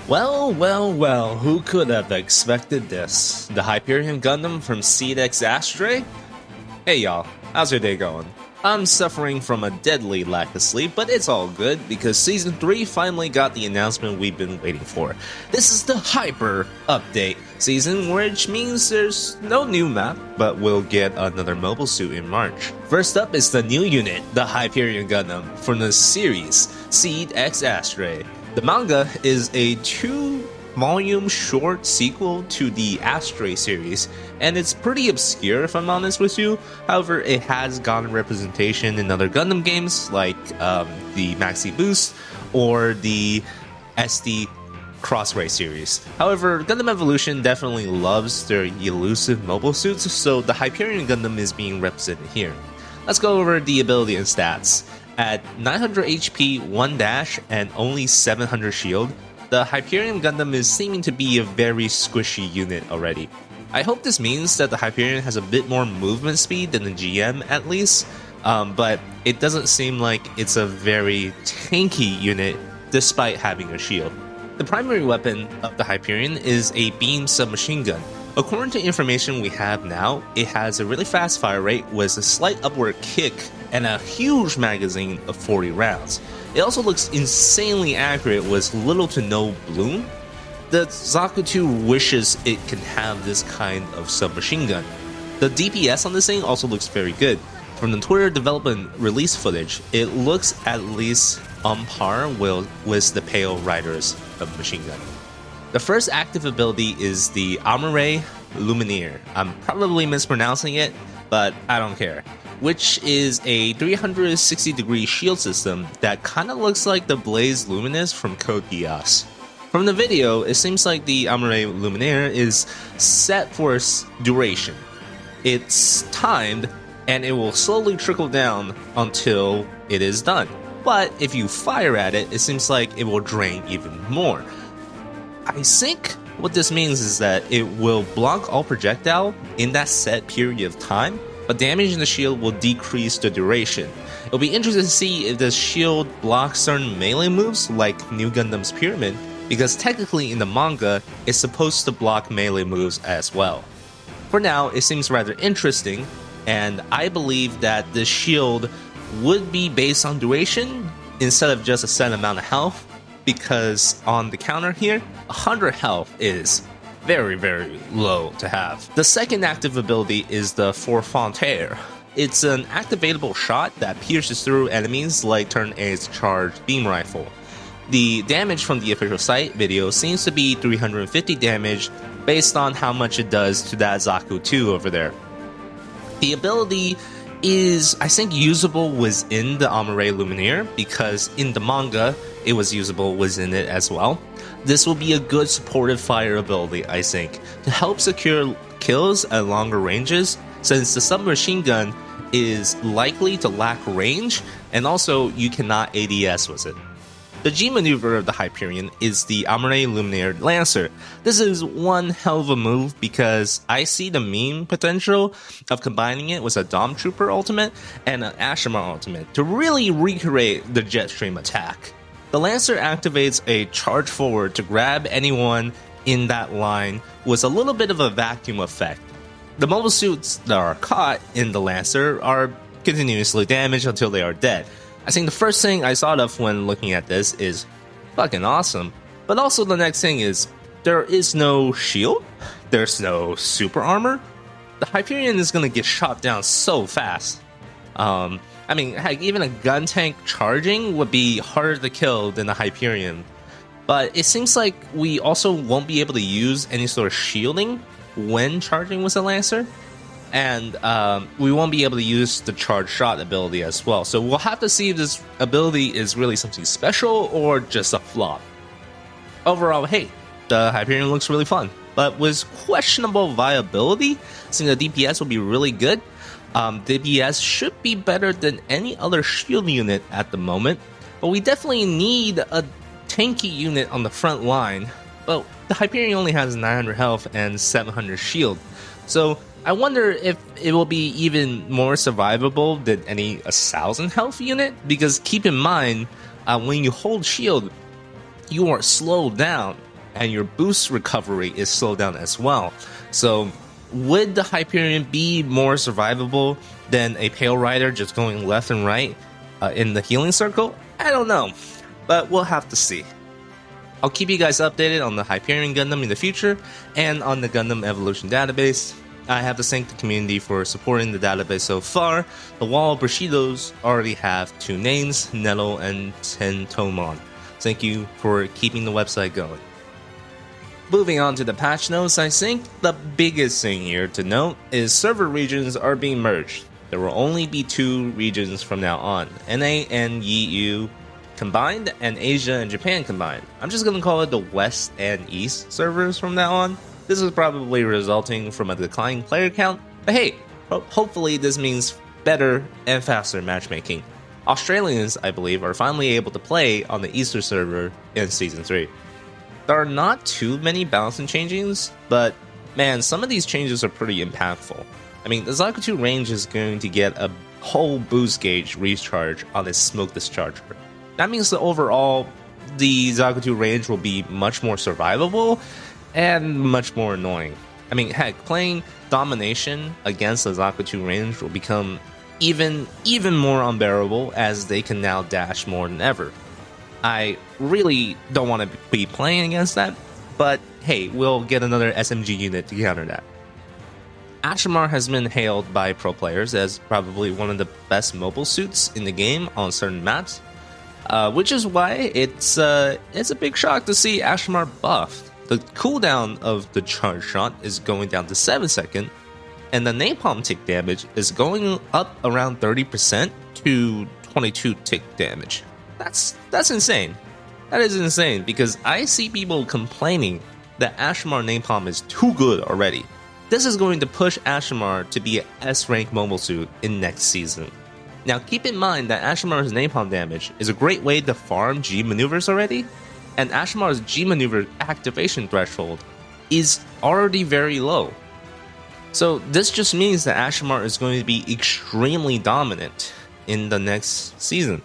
Well, who could have expected this? The Hyperion Gundam from Seed X Astray? Hey y'all, how's your day going? I'm suffering from a deadly lack of sleep, but it's all good because Season 3 finally got the announcement we've been waiting for. This is the Hyper Update season, which means there's no new map, but we'll get another mobile suit in March. First up is the new unit, the Hyperion Gundam, from the series Seed X Astray. The manga is a 2-volume short sequel to the Astray series, and it's pretty obscure if I'm honest with you. However, it has gotten representation in other Gundam games like the Maxi Boost or the SD Crossray series. However, Gundam Evolution definitely loves their elusive mobile suits, so the Hyperion Gundam is being represented here. Let's go over the ability and stats. At 900 HP, 1 dash, and only 700 shield, the Hyperion Gundam is seeming to be a very squishy unit already. I hope this means that the Hyperion has a bit more movement speed than the GM at least, but it doesn't seem like it's a very tanky unit despite having a shield. The primary weapon of the Hyperion is a beam submachine gun. According to information we have now, it has a really fast fire rate with a slight upward kick and a huge magazine of 40 rounds. It also looks insanely accurate with little to no bloom. The Zaku 2 wishes it can have this kind of submachine gun. The DPS on this thing also looks very good. From the Twitter development release footage, it looks at least on par with the Pale Rider's machine gun. The first active ability is the Amure Luminaire. I'm probably mispronouncing it, but I don't care. Which is a 360-degree shield system that kinda looks like the Blaze Luminous from Code Geass. From the video, it seems like the Amure Luminaire is set for its duration. It's timed, and it will slowly trickle down until it is done. But if you fire at it, it seems like it will drain even more. I think what this means is that it will block all projectile in that set period of time, but damage in the shield will decrease the duration. It'll be interesting to see if the shield blocks certain melee moves like New Gundam's Pyramid, because technically in the manga, it's supposed to block melee moves as well. For now, it seems rather interesting, and I believe that the shield would be based on duration instead of just a set amount of health, because on the counter here, 100 health is very low to have. The second active ability is the Forfantere. It's an activatable shot that pierces through enemies like Turn A's charged beam rifle. The damage from the official site video seems to be 350 damage based on how much it does to that Zaku 2 over there. The ability is, I think, usable within the Amure Luminaire because in the manga, it was usable within it as well. This will be a good supportive fire ability, I think, to help secure kills at longer ranges, since the submachine gun is likely to lack range, and also you cannot ADS with it. The G maneuver of the Hyperion is the Amure Luminaire Lancer. This is one hell of a move because I see the meme potential of combining it with a Dom Trooper ultimate and an Ashimar ultimate to really recreate the Jetstream attack. The Lancer activates a charge forward to grab anyone in that line with a little bit of a vacuum effect. The mobile suits that are caught in the Lancer are continuously damaged until they are dead. I think the first thing I thought of when looking at this is fucking awesome. But also the next thing is, there is no shield, there's no super armor. The Hyperion is gonna get shot down so fast. I mean, heck, even a gun tank charging would be harder to kill than the Hyperion. But it seems like we also won't be able to use any sort of shielding when charging with a Lancer. And we won't be able to use the charge shot ability as well. So we'll have to see if this ability is really something special or just a flop. Overall, hey, the Hyperion looks really fun, but with questionable viability, since the DPS will be really good. DPS should be better than any other shield unit at the moment, but we definitely need a tanky unit on the front line. But the Hyperion only has 900 health and 700 shield, so I wonder if it will be even more survivable than any 1000 health unit, because keep in mind, when you hold shield, you are slowed down and your boost recovery is slowed down as well. So would the Hyperion be more survivable than a Pale Rider just going left and right in the healing circle? I don't know, but we'll have to see. I'll keep you guys updated on the Hyperion Gundam in the future and on the Gundam Evolution database. I have to thank the community for supporting the database so far. The Wall of Bushidos already have 2 names, Nettle and Tentomon. Thank you for keeping the website going. Moving on to the patch notes, I think the biggest thing here to note is server regions are being merged. There will only be 2 regions from now on, NA and EU combined and Asia and Japan combined. I'm just gonna call it the West and East servers from now on. This is probably resulting from a declining player count, but hey, hopefully this means better and faster matchmaking. Australians, I believe, are finally able to play on the Easter server in Season 3. There are not too many balancing changes, but man, some of these changes are pretty impactful. I mean, the Zakutu range is going to get a whole boost gauge recharge on its smoke discharger. That means that overall, the Zakutu range will be much more survivable and much more annoying. I mean, heck, playing Domination against the Zakutu range will become even more unbearable as they can now dash more than ever. I really don't want to be playing against that, but hey, we'll get another SMG unit to counter that. Ashimar has been hailed by pro players as probably one of the best mobile suits in the game on certain maps. Which is why it's a big shock to see Ashimar buffed. The cooldown of the charge shot is going down to 7 seconds, and the napalm tick damage is going up around 30% to 22 tick damage. That's insane. That is insane because I see people complaining that Ashimar napalm is too good already. This is going to push Ashimar to be an S-rank mobile suit in next season. Now keep in mind that Ashimar's napalm damage is a great way to farm G maneuvers already, and Ashimar's G maneuver activation threshold is already very low. So this just means that Ashimar is going to be extremely dominant in the next season.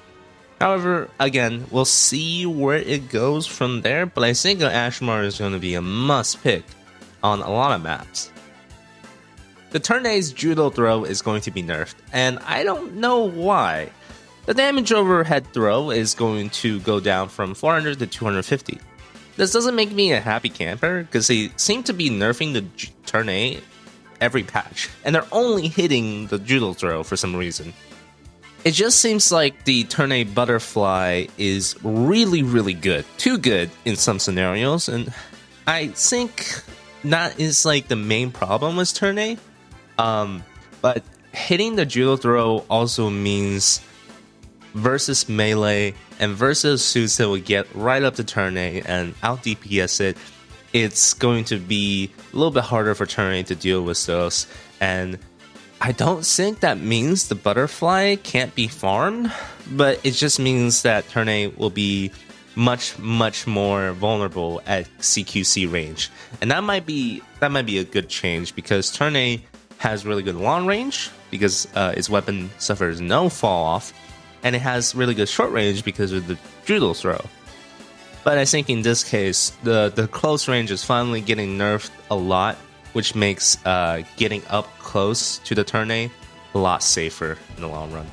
However, again, we'll see where it goes from there, but I think Ashimar is going to be a must pick on a lot of maps. The turn A's judo throw is going to be nerfed, and I don't know why. The damage over head throw is going to go down from 400 to 250. This doesn't make me a happy camper, because they seem to be nerfing the turn A every patch, and they're only hitting the judo throw for some reason. It just seems like the turn A butterfly is really good, too good in some scenarios, and I think that is like the main problem with turn A. But hitting the judo throw also means versus melee and versus suits that will get right up to turn A and out DPS it, it's going to be a little bit harder for turn A to deal with those. And I don't think that means the butterfly can't be farmed, but it just means that turn A will be much more vulnerable at CQC range. And that might be a good change because turn A has really good long range because its weapon suffers no fall off, and it has really good short range because of the judo throw. But I think in this case, the close range is finally getting nerfed a lot, which makes getting up close to the turn A lot safer in the long run.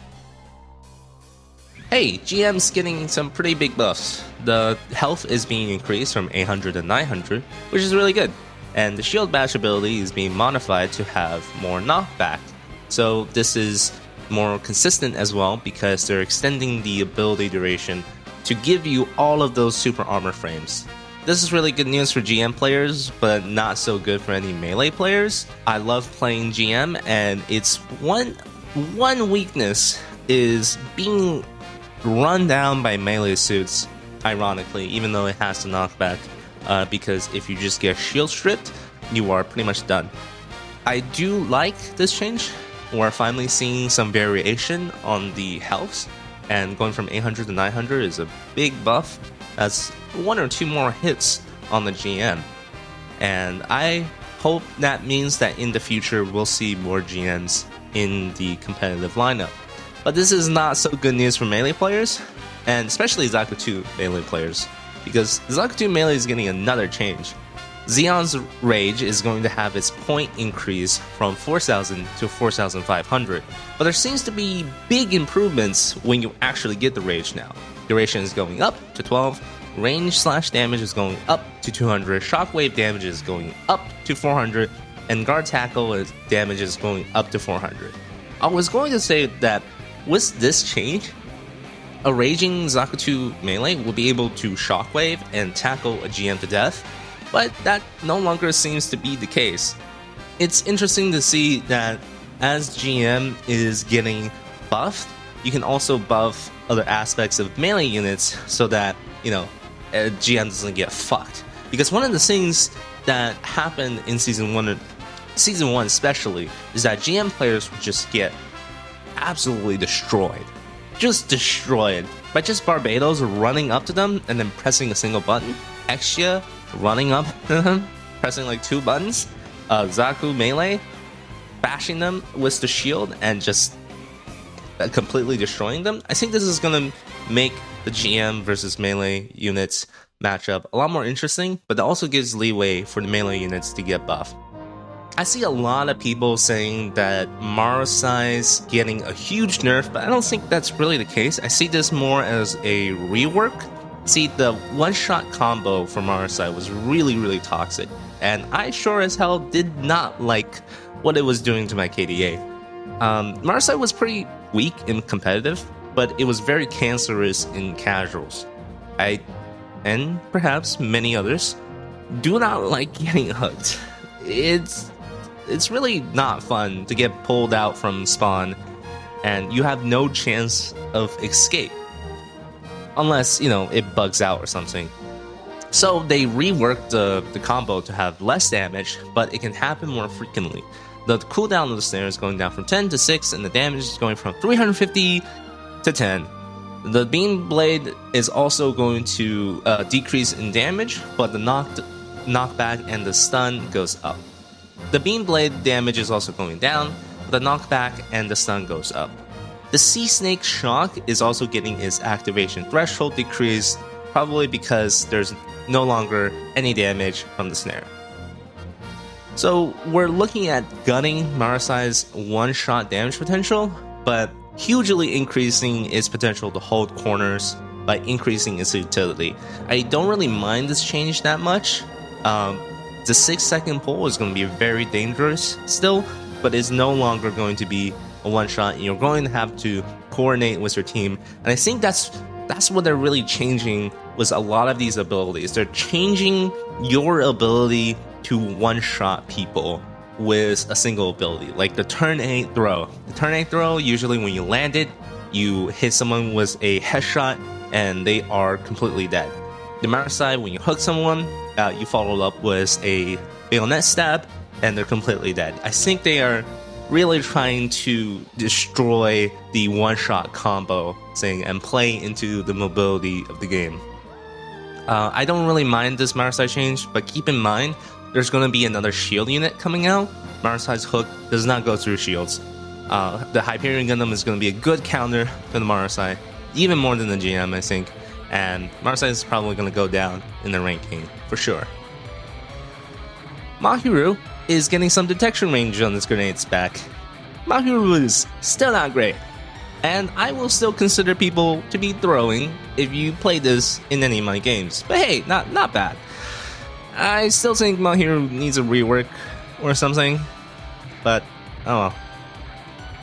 Hey, GM's getting some pretty big buffs. The health is being increased from 800 to 900, which is really good. And the shield bash ability is being modified to have more knockback. So this is more consistent as well because they're extending the ability duration to give you all of those super armor frames. This is really good news for GM players, but not so good for any melee players. I love playing GM, and it's one weakness is being run down by melee suits, ironically, even though it has the knockback. Because if you just get shield stripped, you are pretty much done. I do like this change. We're finally seeing some variation on the health, and going from 800 to 900 is a big buff. That's 1 or 2 more hits on the GM. And I hope that means that in the future we'll see more GMs in the competitive lineup. But this is not so good news for melee players, and especially Zakutu melee players. because Zakuto Melee is getting another change. Zeon's Rage is going to have its point increase from 4,000 to 4,500, but there seems to be big improvements when you actually get the Rage now. Duration is going up to 12, range/damage is going up to 200, shockwave damage is going up to 400, and guard tackle damage is going up to 400. I was going to say that with this change, a raging Zakuto Melee will be able to shockwave and tackle a GM to death, but that no longer seems to be the case. It's interesting to see that as GM is getting buffed, you can also buff other aspects of melee units so that, GM doesn't get fucked. Because one of the things that happened in Season 1 especially, is that GM players would just get absolutely destroyed. Just destroyed by just Barbados running up to them and then pressing a single button. Exia running up to them, pressing like 2 buttons. Zaku Melee bashing them with the shield and just completely destroying them. I think this is going to make the GM versus melee units matchup a lot more interesting, but it also gives leeway for the melee units to get buffed. I see a lot of people saying that Marasai's getting a huge nerf, but I don't think that's really the case. I see this more as a rework. See, the one-shot combo for Marasai was really, really toxic, and I sure as hell did not like what it was doing to my KDA. Marasai was pretty weak in competitive, but it was very cancerous in casuals. I, and perhaps many others, do not like getting hooked. It's really not fun to get pulled out from spawn and you have no chance of escape. Unless, it bugs out or something. So they reworked the combo to have less damage, but it can happen more frequently. The cooldown of the snare is going down from 10 to 6, and the damage is going from 350 to 10. The beam blade is also going to decrease in damage, but the knockback and the stun goes up. The beam blade damage is also going down, but the knockback and the stun goes up. The Sea Snake Shock is also getting its activation threshold decreased, probably because there's no longer any damage from the snare. So we're looking at gunning Marasai's one-shot damage potential, but hugely increasing its potential to hold corners by increasing its utility. I don't really mind this change that much. The 6-second pull is going to be very dangerous still, but it's no longer going to be a one-shot, and you're going to have to coordinate with your team. And I think that's what they're really changing with a lot of these abilities. They're changing your ability to one-shot people with a single ability, like the turn 8 throw. The turn 8 throw, usually when you land it, you hit someone with a headshot and they are completely dead. The Marasai, when you hook someone, you follow up with a bayonet stab and they're completely dead. I think they are really trying to destroy the one-shot combo thing and play into the mobility of the game. I don't really mind this Marasai change, but keep in mind, there's going to be another shield unit coming out. Marasai's hook does not go through shields. The Hyperion Gundam is going to be a good counter for the Marasai, even more than the GM, I think. And Marasai is probably going to go down in the ranking, for sure. Mahiru is getting some detection range on this grenade's back. Mahiru is still not great, and I will still consider people to be throwing if you play this in any of my games. But hey, not bad. I still think Mahiru needs a rework or something, but oh well.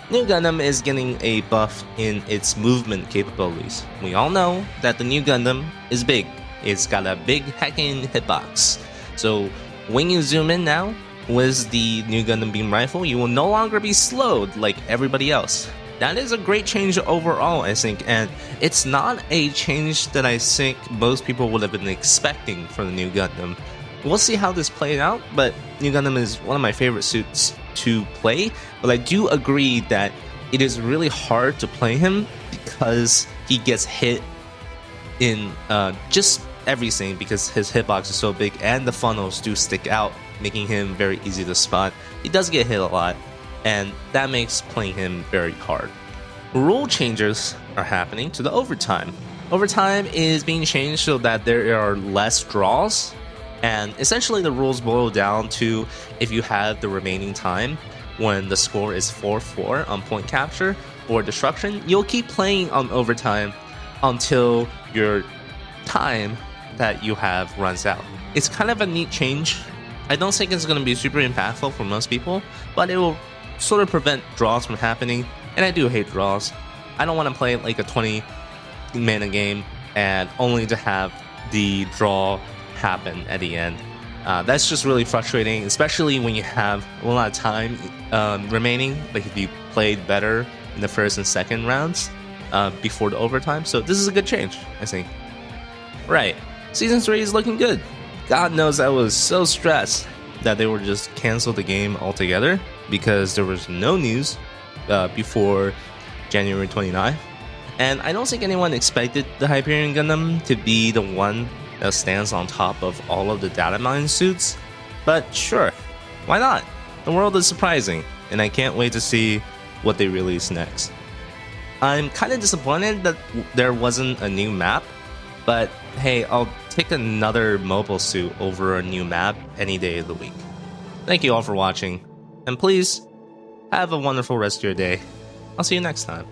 New Gundam is getting a buff in its movement capabilities. We all know that the new Gundam is big. It's got a big hacking hitbox. So when you zoom in now with the new Gundam Beam Rifle, you will no longer be slowed like everybody else. That is a great change overall, I think, and it's not a change that I think most people would have been expecting for the new Gundam. We'll see how this played out, but New Gundam is one of my favorite suits to play, but I do agree that it is really hard to play him because he gets hit in just everything because his hitbox is so big and the funnels do stick out, making him very easy to spot. He does get hit a lot, and that makes playing him very hard. Rule changes are happening to the overtime. Overtime is being changed so that there are less draws, and essentially the rules boil down to if you have the remaining time when the score is 4-4 on point capture or destruction, you'll keep playing on overtime until your time that you have runs out. It's kind of a neat change. I don't think it's going to be super impactful for most people, but it will sort of prevent draws from happening, and I do hate draws. I don't want to play like a 20-minute game and only to have the draw happen at the end. That's just really frustrating, especially when you have a lot of time remaining, like if you played better in the first and second rounds before the overtime. So this is a good change, I think. Right, Season 3 is looking good. God knows I was so stressed that they would just cancel the game altogether because there was no news before January 29th. And I don't think anyone expected the Hyperion Gundam to be the one that stands on top of all of the data mine suits, but sure, why not? The world is surprising, and I can't wait to see what they release next. I'm kind of disappointed that there wasn't a new map, but hey, I'll take another mobile suit over a new map any day of the week. Thank you all for watching, and please have a wonderful rest of your day. I'll see you next time.